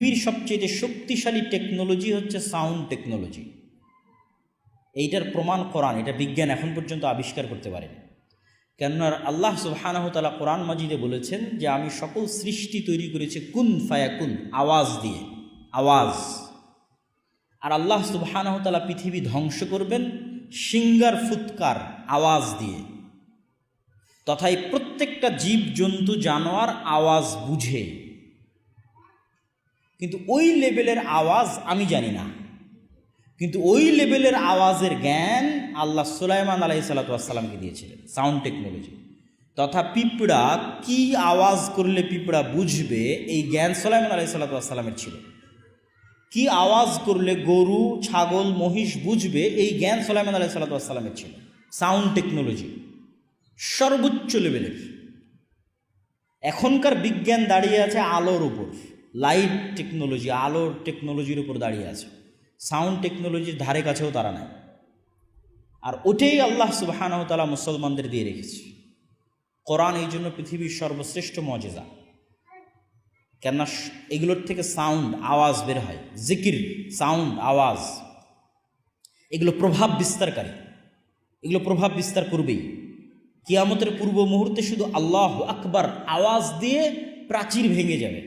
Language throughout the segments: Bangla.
পৃথিবীর সবচেয়ে শক্তিশালী টেকনোলজি হচ্ছে সাউন্ড টেকনোলজি। এইটার প্রমাণ কোরআন, এটা বিজ্ঞান এখন পর্যন্ত আবিষ্কার করতে পারেনি। কেননা আল্লাহ সুবহানাহু ওয়া তাআলা কোরআন মাজিদে বলেছেন যে আমি সকল সৃষ্টি তৈরি করেছি কুন ফায়াকুন, আওয়াজ দিয়ে, আওয়াজ। আর আল্লাহ সুবহানাহু ওয়া তাআলা পৃথিবী ধ্বংস করবেন সিঙ্গার ফুৎকার, আওয়াজ দিয়ে। তথায় প্রত্যেকটা জীব জন্তু জানোয়ার আওয়াজ বুঝে, কিন্তু ওই লেভেলের আওয়াজ আমি জানি না। কিন্তু ওই লেভেলের আওয়াজের জ্ঞান আল্লাহ সুলাইমান আলাইহিস সালাতু ওয়াস সালামকে দিয়েছিলেন, সাউন্ড টেকনোলজি। তথা পিঁপড়া কি আওয়াজ করলে পিঁপড়া বুঝবে, এই জ্ঞান সুলাইমান আলাইহিস সালাতু ওয়াস সালামের ছিল। কি আওয়াজ করলে গরু, ছাগল, মহিষ বুঝবে, এই জ্ঞান সুলাইমান আলাইহিস সালাতু ওয়াস সালামের ছিল। সাউন্ড টেকনোলজি সর্বোচ্চ লেভেলের। এখনকার বিজ্ঞান দাঁড়িয়ে আছে আলোর উপর, লাইট টেকনোলজি, আলোর টেকনোলজির উপর দাঁড়িয়ে আছে। সাউন্ড টেকনোলজির ধারে কাছেও তারা নাই। আর ওটাই আল্লাহ সুবহানাহু ওয়া তাআলা মুসলমানদের দিয়ে রেখেছে। কোরআন এই জন্য পৃথিবীর সর্বশ্রেষ্ঠ মুজিজা। কেননা এগুলোর থেকে সাউন্ড, আওয়াজ বের হয়, জিকির, সাউন্ড, আওয়াজ, এগুলো প্রভাব বিস্তারকারী, এগুলো প্রভাব বিস্তার করবেই। কিয়ামতের পূর্ব মুহূর্তে শুধু আল্লাহু আকবার আওয়াজ দিয়ে প্রাচীর ভেঙে যাবে।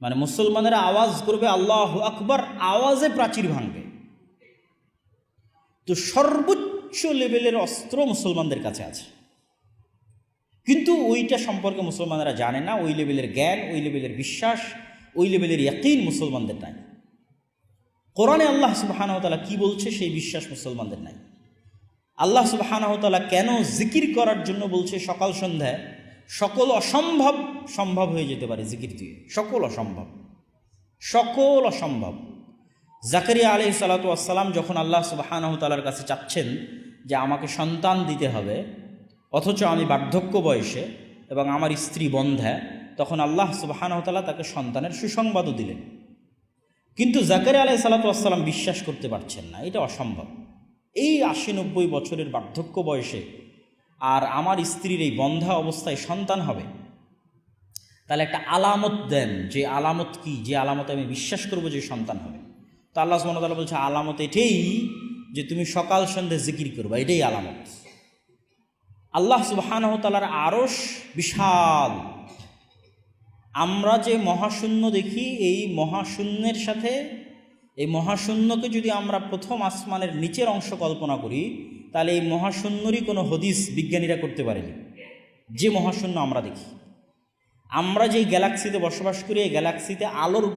মানে মুসলমানেরা আওয়াজ করবে আল্লাহু আকবার, আওয়াজে প্রাচীর ভাঙবে। তো সর্বোচ্চ লেভেলের অস্ত্র মুসলমানদের কাছে আছে, কিন্তু ওইটা সম্পর্কে মুসলমানেরা জানে না। ওই লেভেলের জ্ঞান, ওই লেভেলের বিশ্বাস, ওই লেভেলের ইয়াকিন মুসলমানদের নাই। কোরআনে আল্লাহ সুবহানাহু ওয়া তাআলা কি বলছে সেই বিশ্বাস মুসলমানদের নাই। আল্লাহ সুবহানাহু ওয়া তাআলা কেন জিকির করার জন্য বলছে সকাল সন্ধ্যায়? সকল অসম্ভব সম্ভব হয়ে যেতে পারে জিকির দিয়ে, সকল অসম্ভব, সকল অসম্ভব। জাকারিয়া আলাইহিস সালাতু ওয়াস সালাম যখন আল্লাহ সুবহানাহু ওয়া তাআলার কাছে চাচ্ছেন যে আমাকে সন্তান দিতে হবে, অথচ আমি বার্ধক্য বয়সে এবং আমার স্ত্রী বন্ধ্যা, তখন আল্লাহ সুবহানাহু ওয়া তাআলা তাকে সন্তানের সুসংবাদও দিলেন। কিন্তু জাকারিয়া আলাইহিস সালাতু ওয়াস সালাম বিশ্বাস করতে পারছেন না, এটা অসম্ভব। এই ৮০-৯০ বছরের বার্ধক্য বয়সে আর আমার স্ত্রীর এই বন্ধা অবস্থায় সন্তান হবে, তাহলে একটা আলামত দেন। যে আলামত কি? যে আলামতে আমি বিশ্বাস করব যে সন্তান হবে। তো আল্লাহ সুবহানাহু ওয়া তাআলা বলছে আলামত এটাই যে তুমি সকাল সন্ধ্যে জিকির করবা, এটাই আলামত। আল্লাহ সুবহানাহু ওয়া তাআলার আরশ বিশাল। আমরা যে মহাশূন্য দেখি, এই মহাশূন্যের সাথে, এই মহাশূন্যকে যদি আমরা প্রথম আসমানের নিচের অংশ কল্পনা করি, তাহলে এই মহাশূন্যরই কোনো হদিস বিজ্ঞানীরা করতে পারেনি। যে মহাশূন্য আমরা দেখি, আমরা যেই গ্যালাক্সিতে বসবাস করি, এই গ্যালাক্সিতে আলোর